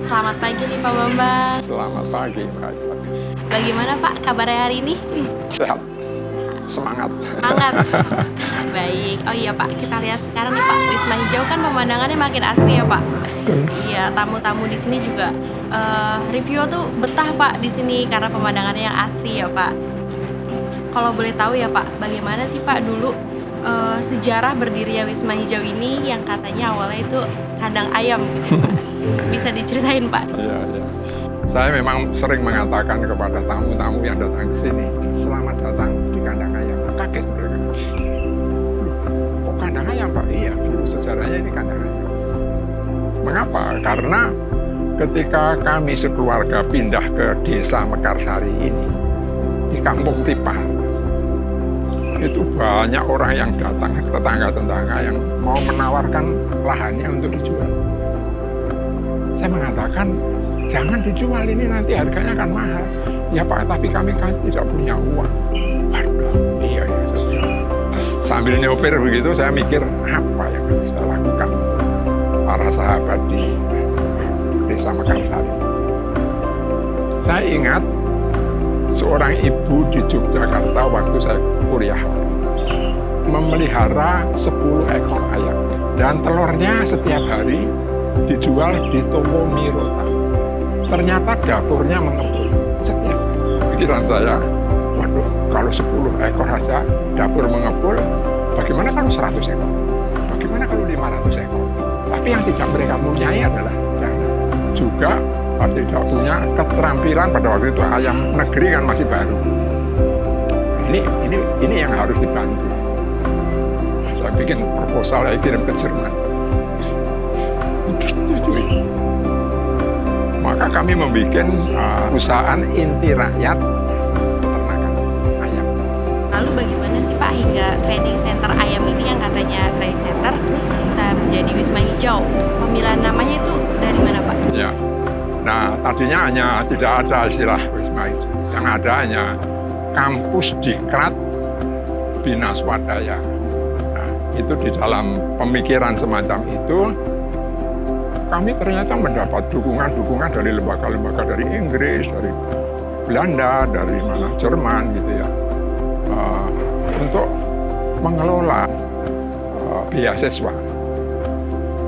Selamat pagi nih Pak Bambang. Selamat pagi, Mbak Isabel. Bagaimana Pak kabarnya hari ini? Sehat, semangat. Semangat. Baik. Oh iya Pak, kita lihat sekarang nih Pak, Wisma Hijau kan pemandangannya makin asri ya Pak. Iya, tamu-tamu di sini juga review tuh betah Pak di sini karena pemandangannya yang asri ya Pak. Kalau boleh tahu ya Pak, bagaimana sih Pak dulu sejarah berdirinya Wisma Hijau ini yang katanya awalnya itu kandang ayam gitu Pak. Bisa diceritain Pak? Iya, iya. Saya memang sering mengatakan kepada tamu-tamu yang datang ke sini, selamat datang di kandang ayam. Kaget mereka. Loh, kok kandang ayam Pak? Iya, dulu sejarahnya ini kandang ayam. Mengapa? Karena ketika kami sekeluarga pindah ke desa Mekarsari ini, di Kampung Tipah, itu banyak orang yang datang, tetangga-tetangga yang mau menawarkan lahannya untuk dijual. Saya mengatakan, jangan dijual ini nanti harganya akan mahal. Ya Pak, tapi kami kan tidak punya uang. Waduh, iya ya. Sambil nyopir begitu, saya mikir apa yang bisa lakukan para sahabat di desa Mekarsari. Saya ingat seorang ibu di Yogyakarta waktu saya kuliah memelihara 10 ekor ayam dan telurnya setiap hari dijual di toko Mirota. Ternyata dapurnya mengepul setiap hari. Pikiran saya, waduh, kalau 10 ekor saja dapur mengepul, bagaimana kalau 100 ekor? Bagaimana kalau 500 ekor? Tapi yang tidak mereka punyai adalah juga tidak punya keterampilan. Pada waktu itu ayam negeri kan masih baru. Ini yang harus dibantu. Saya bikin proposal, saya kirim ke Jerman. Maka kami membuat perusahaan inti rakyat peternakan ayam. Lalu bagaimana sih Pak hingga training center ayam ini yang katanya training center terus bisa menjadi Wisma Hijau? Pemilihan namanya itu dari mana Pak? Ya. Nah, tadinya hanya tidak ada istilah Wisma Hijau. Yang ada hanya Kampus Diklat Bina Swadaya. Nah, itu di dalam pemikiran semacam itu, kami ternyata mendapat dukungan dari lembaga-lembaga dari Inggris, dari Belanda, dari mana Jerman gitu ya, untuk mengelola beasiswa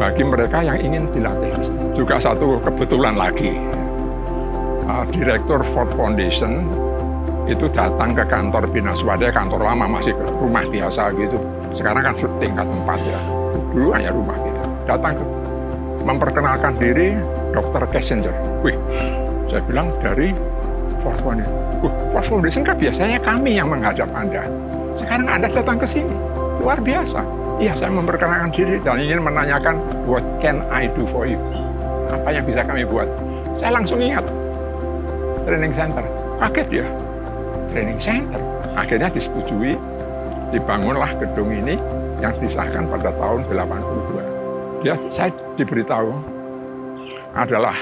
bagi mereka yang ingin dilatih. Juga satu kebetulan lagi, Direktur Ford Foundation itu datang ke kantor Bina Swadaya, kantor lama, masih ke rumah biasa gitu. Sekarang kan tingkat 4 ya, dulu hanya rumah gitu. Datang ke memperkenalkan diri, Dr. Kissinger. Wih, saya bilang dari Ford Foundation. Ford Foundation kan biasanya kami yang menghadap Anda. Sekarang Anda datang ke sini, luar biasa. Iya, saya memperkenalkan diri dan ingin menanyakan, what can I do for you? Apa yang bisa kami buat? Saya langsung ingat, training center. Kaget ya, training center. Akhirnya disetujui, dibangunlah gedung ini yang disahkan pada tahun 82. Saya diberitahu adalah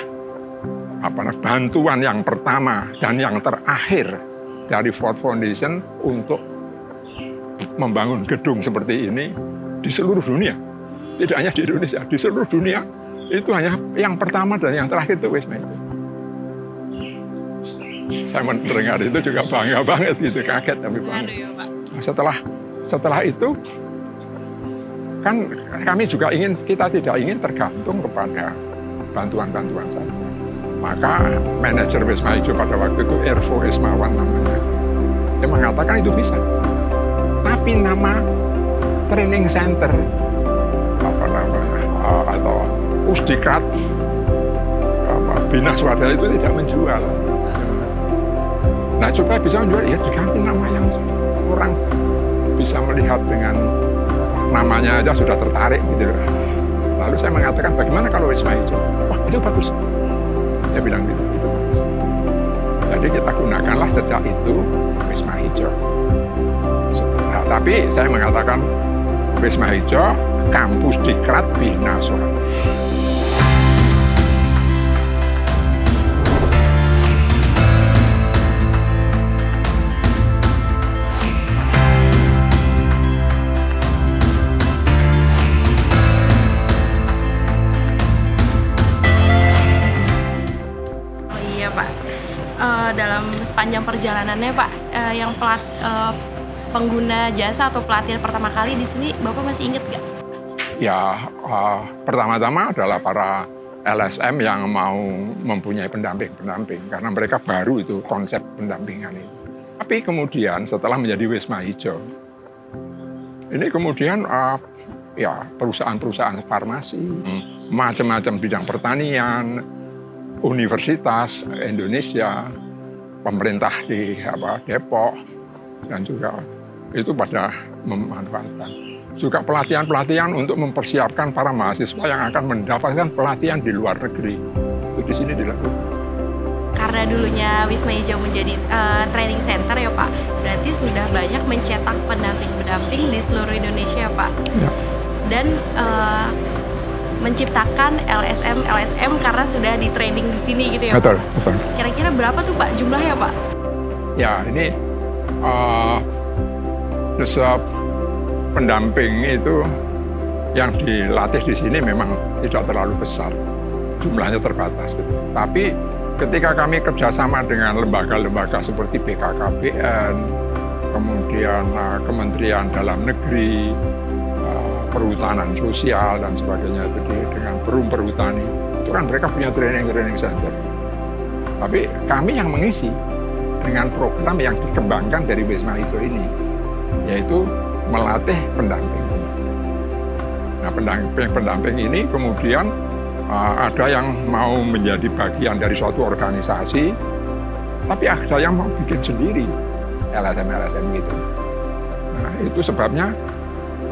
bantuan yang pertama dan yang terakhir dari Ford Foundation untuk membangun gedung seperti ini di seluruh dunia. Tidak hanya di Indonesia, di seluruh dunia. Itu hanya yang pertama dan yang terakhir itu Wisma Hijau. Saya mendengar itu juga bangga banget gitu, kaget tapi bangga. Setelah itu kan kami juga kita tidak ingin tergantung kepada bantuan-bantuan saja. Maka manajer Wisma Hijau pada waktu itu Ervo Ismawan namanya, dia mengatakan itu bisa. Tapi nama training center atau Pusdiklat Bina Swadaya itu tidak menjual. Nah, supaya bisa menjual, ya diganti nama yang orang bisa melihat dengan namanya aja sudah tertarik gitu. Lalu saya mengatakan, bagaimana kalau Wisma Hijau? Wah, itu bagus. Dia bilang gitu, itu bagus. Jadi kita gunakanlah sejak itu Wisma Hijau. Nah, tapi saya mengatakan Wisma Hijau, Kampus Diklat Bina Swadaya. dalam sepanjang perjalanannya Pak, yang pengguna jasa atau pelatihan pertama kali di sini Bapak masih ingat nggak? Ya, pertama-tama adalah para LSM yang mau mempunyai pendamping karena mereka baru itu konsep pendampingan ini. Tapi kemudian setelah menjadi Wisma Hijau, ini kemudian ya perusahaan-perusahaan farmasi, macam-macam bidang pertanian, universitas Indonesia, pemerintah di Depok, dan juga itu pada memanfaatkan. Juga pelatihan-pelatihan untuk mempersiapkan para mahasiswa yang akan mendapatkan pelatihan di luar negeri. Itu di sini dilakukan. Karena dulunya Wisma Hijau menjadi training center ya Pak, berarti sudah banyak mencetak pendamping-pendamping di seluruh Indonesia ya Pak. Ya. Dan menciptakan LSM karena sudah di training di sini gitu ya Betul, Pak? betul. Kira-kira berapa tuh Pak jumlahnya Pak? Ya, ini pendamping itu yang dilatih di sini memang tidak terlalu besar, jumlahnya terbatas. Gitu. Tapi ketika kami kerjasama dengan lembaga-lembaga seperti BKKBN, kemudian Kementerian Dalam Negeri, Perhutanan Sosial dan sebagainya, itu dengan Perum Perhutani, itu kan mereka punya training center. Tapi kami yang mengisi dengan program yang dikembangkan dari Wisma Hijau ini, yaitu melatih pendamping. Nah, pendamping ini kemudian ada yang mau menjadi bagian dari suatu organisasi, tapi ada yang mau bikin sendiri LSM gitu. Nah, itu sebabnya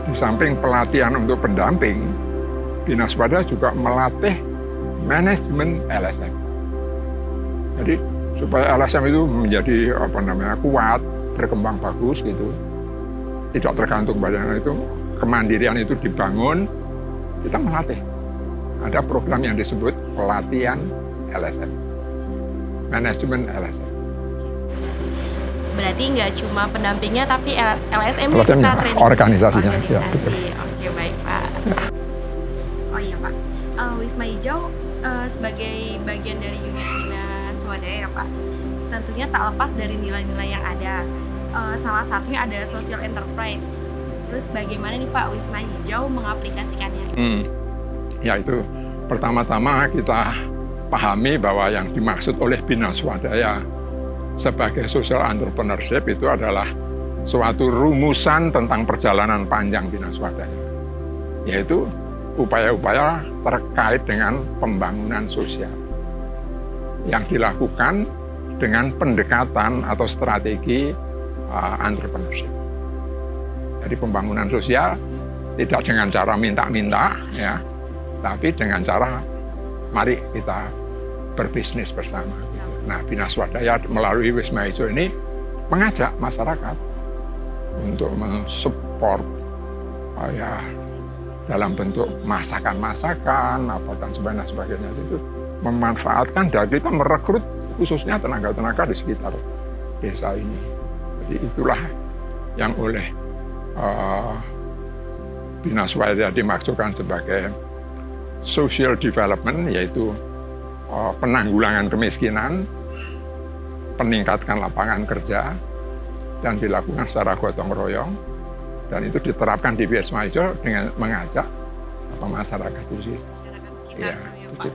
di samping pelatihan untuk pendamping, Binaswada juga melatih manajemen LSM. Jadi supaya LSM itu menjadi kuat, berkembang bagus gitu. Tidak tergantung pada itu, kemandirian itu dibangun, kita melatih. Ada program yang disebut pelatihan LSM, manajemen LSM. Berarti nggak cuma pendampingnya, tapi LSM kita training organisasinya. Ya, betul. Oke, baik Pak. Oh iya Pak, Wisma Hijau sebagai bagian dari unit Binaswada ya Pak, tentunya tak lepas dari nilai-nilai yang ada. Salah satunya ada social enterprise. Terus bagaimana nih Pak Wisma Hijau mengaplikasikannya? Ya, itu pertama-tama kita pahami bahwa yang dimaksud oleh Binaswadaya sebagai social entrepreneurship itu adalah suatu rumusan tentang perjalanan panjang Binaswadaya, yaitu upaya-upaya terkait dengan pembangunan sosial yang dilakukan dengan pendekatan atau strategi entrepreneurship. Jadi pembangunan sosial tidak dengan cara minta-minta, ya, tapi dengan cara mari kita berbisnis bersama. Nah, Binaswadaya melalui Wisma Hijau ini mengajak masyarakat untuk mensupport ya, dalam bentuk masakan-masakan dan sebagainya itu memanfaatkan, dan kita merekrut khususnya tenaga-tenaga di sekitar desa ini. Jadi itulah yang oleh Binaswadaya dimaksudkan sebagai social development, yaitu penanggulangan kemiskinan, peningkatkan lapangan kerja, dan dilakukan secara gotong royong, dan itu diterapkan di Wisma Hijau dengan mengajak masyarakat di sini. Masyarakat sekitar, ya Pak.